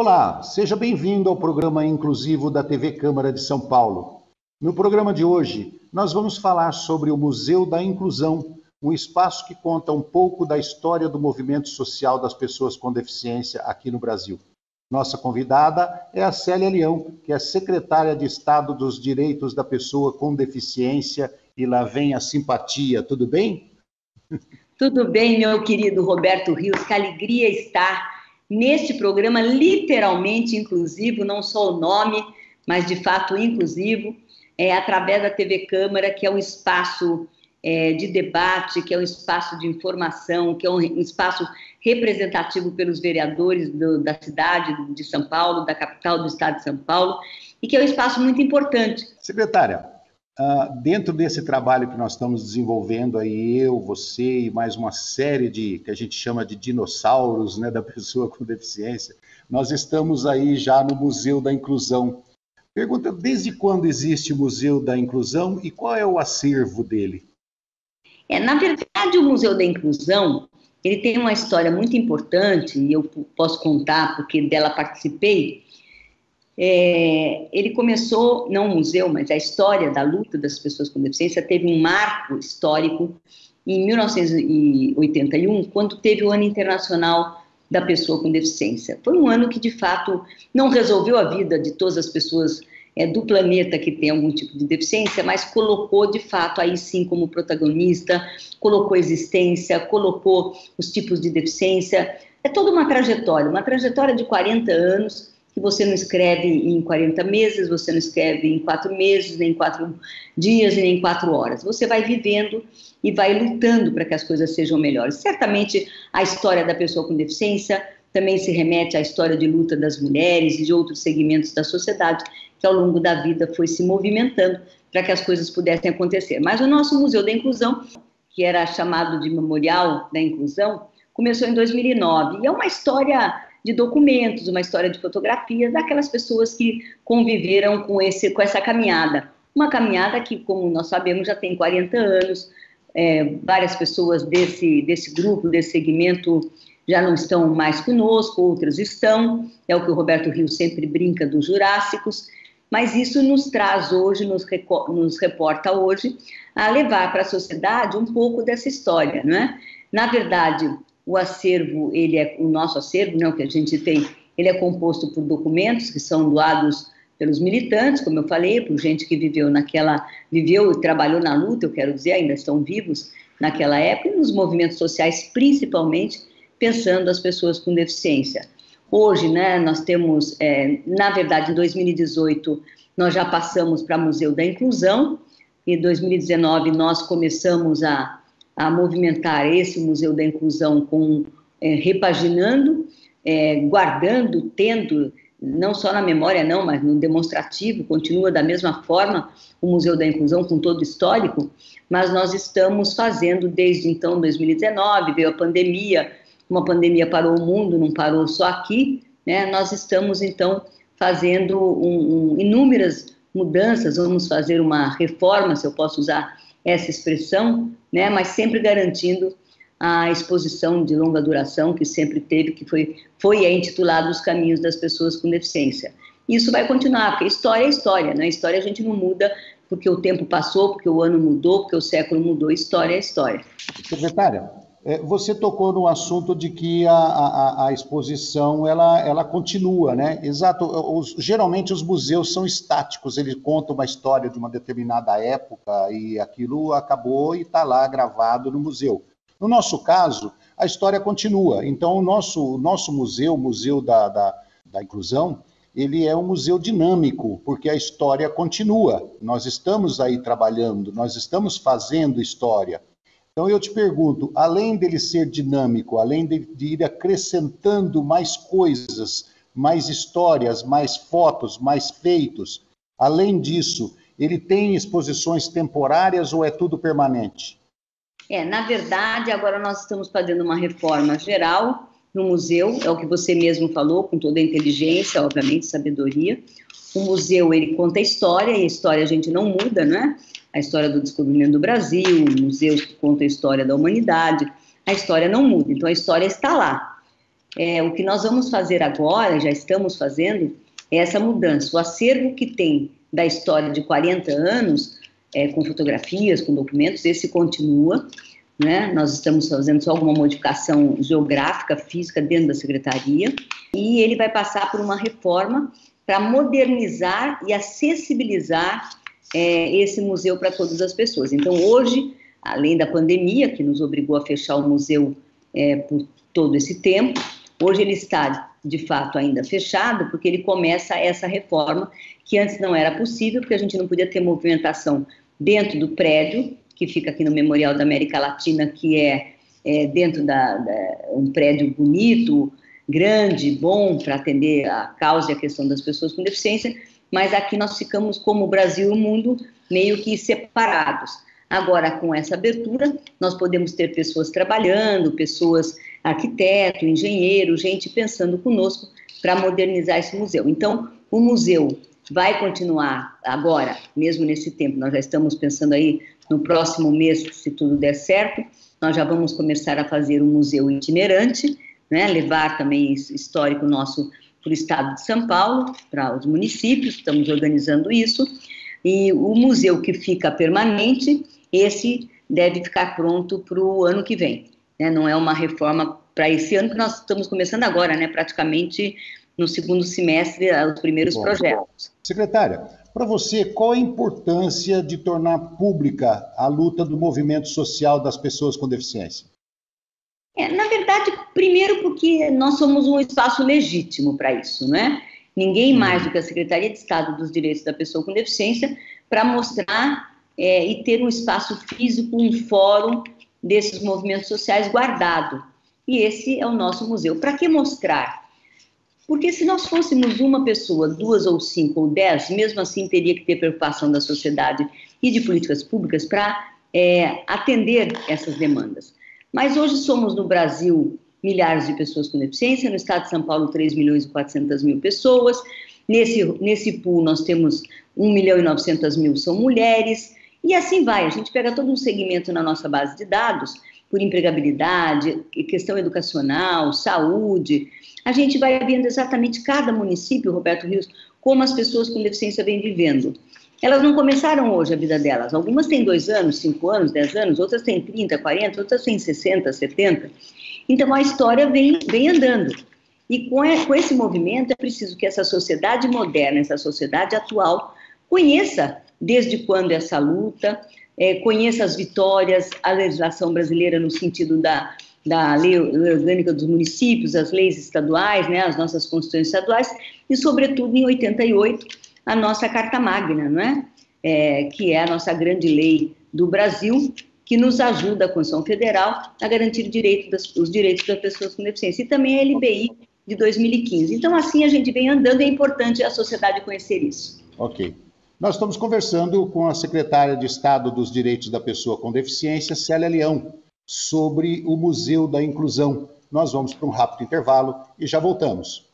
Olá, seja bem-vindo ao programa inclusivo da TV Câmara de São Paulo. No programa de hoje, nós vamos falar sobre o Museu da Inclusão, um espaço que conta um pouco da história do movimento social das pessoas com deficiência aqui no Brasil. Nossa convidada é a Célia Leão, que é secretária de Estado dos Direitos da Pessoa com Deficiência, e lá vem a simpatia, tudo bem? Tudo bem, meu querido Roberto Rios, que alegria estar neste programa literalmente inclusivo, não só o nome, mas de fato inclusivo, através da TV Câmara, que é um espaço de debate, que é um espaço de informação, que é um espaço representativo pelos vereadores da cidade de São Paulo, da capital do estado de São Paulo, e que é um espaço muito importante. Secretária, dentro desse trabalho que nós estamos desenvolvendo, aí eu, você e mais uma série de, que a gente chama de dinossauros, né, da pessoa com deficiência, nós estamos aí já no Museu da Inclusão. Pergunta, desde quando existe o Museu da Inclusão e qual é o acervo dele? Na verdade, o Museu da Inclusão, ele tem uma história muito importante, e eu posso contar porque dela participei. Ele começou, não o museu, mas a história da luta das pessoas com deficiência teve um marco histórico em 1981, quando teve o Ano Internacional da Pessoa com Deficiência. Foi um ano que, de fato, não resolveu a vida de todas as pessoas do planeta que tem algum tipo de deficiência, mas colocou, de fato, aí sim como protagonista, colocou existência, colocou os tipos de deficiência. É toda uma trajetória de 40 anos, que você não escreve em 40 meses, você não escreve em 4 meses, nem em 4 dias, nem em 4 horas. Você vai vivendo e vai lutando para que as coisas sejam melhores. Certamente, a história da pessoa com deficiência também se remete à história de luta das mulheres e de outros segmentos da sociedade, que ao longo da vida foi se movimentando para que as coisas pudessem acontecer. Mas o nosso Museu da Inclusão, que era chamado de Memorial da Inclusão, começou em 2009. E é uma história de documentos, uma história de fotografias daquelas pessoas que conviveram com essa caminhada. Uma caminhada que, como nós sabemos, já tem 40 anos, várias pessoas desse grupo, desse segmento, já não estão mais conosco, outras estão, é o que o Roberto Rios sempre brinca dos Jurássicos, mas isso nos traz hoje, nos reporta hoje, a levar para a sociedade um pouco dessa história, não é? Na verdade, o acervo, o nosso acervo, né, o que a gente tem, ele é composto por documentos que são doados pelos militantes, como eu falei, por gente que viveu e trabalhou na luta, eu quero dizer, ainda estão vivos naquela época, e nos movimentos sociais, principalmente, pensando as pessoas com deficiência. Hoje, né, nós temos, na verdade, em 2018, nós já passamos para o Museu da Inclusão, e em 2019 nós começamos a movimentar esse Museu da Inclusão repaginando, guardando, tendo, não só na memória não, mas no demonstrativo, continua da mesma forma o Museu da Inclusão com todo o histórico, mas nós estamos fazendo desde então, 2019, veio a pandemia, uma pandemia parou o mundo, não parou só aqui, né? Nós estamos então fazendo inúmeras mudanças, vamos fazer uma reforma, se eu posso usar essa expressão, né, mas sempre garantindo a exposição de longa duração que sempre teve, que foi intitulado Os Caminhos das Pessoas com Deficiência. Isso vai continuar, porque história é história, né? História a gente não muda porque o tempo passou, porque o ano mudou, porque o século mudou, história é história. Secretária, você tocou no assunto de que a exposição ela continua, né? Exato. Geralmente os museus são estáticos, eles contam uma história de uma determinada época e aquilo acabou e está lá gravado no museu. No nosso caso, a história continua. Então, o nosso museu, o Museu da Inclusão, ele é um museu dinâmico, porque a história continua. Nós estamos aí trabalhando, nós estamos fazendo história. Então eu te pergunto, além dele ser dinâmico, além de ir acrescentando mais coisas, mais histórias, mais fotos, mais feitos, além disso, ele tem exposições temporárias ou é tudo permanente? Na verdade, agora nós estamos fazendo uma reforma geral no museu, é o que você mesmo falou, com toda a inteligência, obviamente, sabedoria. O museu, ele conta a história, e a história a gente não muda, né? A história do descobrimento do Brasil, museus que contam a história da humanidade, a história não muda, então a história está lá. o que nós vamos fazer agora, já estamos fazendo, é essa mudança. O acervo que tem da história de 40 anos, com fotografias, com documentos, esse continua, né? Nós estamos fazendo só alguma modificação geográfica, física dentro da secretaria, e ele vai passar por uma reforma para modernizar e acessibilizar esse museu para todas as pessoas. Então, hoje, além da pandemia, que nos obrigou a fechar o museu por todo esse tempo, hoje ele está, de fato, ainda fechado, porque ele começa essa reforma, que antes não era possível, porque a gente não podia ter movimentação dentro do prédio, que fica aqui no Memorial da América Latina, que é dentro um prédio bonito, grande, bom, para atender a causa e a questão das pessoas com deficiência, mas aqui nós ficamos, como o Brasil e o mundo, meio que separados. Agora, com essa abertura, nós podemos ter pessoas trabalhando, pessoas, arquiteto, engenheiro, gente pensando conosco para modernizar esse museu. Então, o museu vai continuar agora, mesmo nesse tempo, nós já estamos pensando aí no próximo mês, se tudo der certo, nós já vamos começar a fazer um museu itinerante, né, levar também esse histórico nosso para o estado de São Paulo, para os municípios, estamos organizando isso, e o museu que fica permanente, esse deve ficar pronto para o ano que vem, né? Não é uma reforma para esse ano, que nós estamos começando agora, né, praticamente no segundo semestre, os primeiros projetos. Secretária, para você, qual a importância de tornar pública a luta do movimento social das pessoas com deficiência? Na verdade, primeiro porque nós somos um espaço legítimo para isso, né? Ninguém mais do que a Secretaria de Estado dos Direitos da Pessoa com Deficiência para mostrar e ter um espaço físico, um fórum desses movimentos sociais guardado. E esse é o nosso museu. Para que mostrar? Porque se nós fôssemos uma pessoa, 2 ou 5 ou 10, mesmo assim teria que ter preocupação da sociedade e de políticas públicas para atender essas demandas. Mas hoje somos no Brasil milhares de pessoas com deficiência, no estado de São Paulo 3.400.000 pessoas, nesse pool nós temos 1.900.000 são mulheres, e assim vai, a gente pega todo um segmento na nossa base de dados, por empregabilidade, questão educacional, saúde, a gente vai vendo exatamente cada município, Roberto Rios, como as pessoas com deficiência vêm vivendo. Elas não começaram hoje a vida delas. Algumas têm 2 anos, 5 anos, 10 anos, outras têm 30, 40, outras têm 60, 70. Então, a história vem andando. E com esse movimento é preciso que essa sociedade moderna, essa sociedade atual, conheça desde quando essa luta, conheça as vitórias, a legislação brasileira no sentido da lei orgânica dos municípios, as leis estaduais, né, as nossas constituições estaduais, e, sobretudo, em 88, a nossa Carta Magna, não é? Que é a nossa grande lei do Brasil, que nos ajuda, a Constituição Federal, a garantir os direitos das pessoas com deficiência. E também a LBI de 2015. Então, assim a gente vem andando, e é importante a sociedade conhecer isso. Ok. Nós estamos conversando com a secretária de Estado dos Direitos da Pessoa com Deficiência, Célia Leão, sobre o Museu da Inclusão. Nós vamos para um rápido intervalo e já voltamos.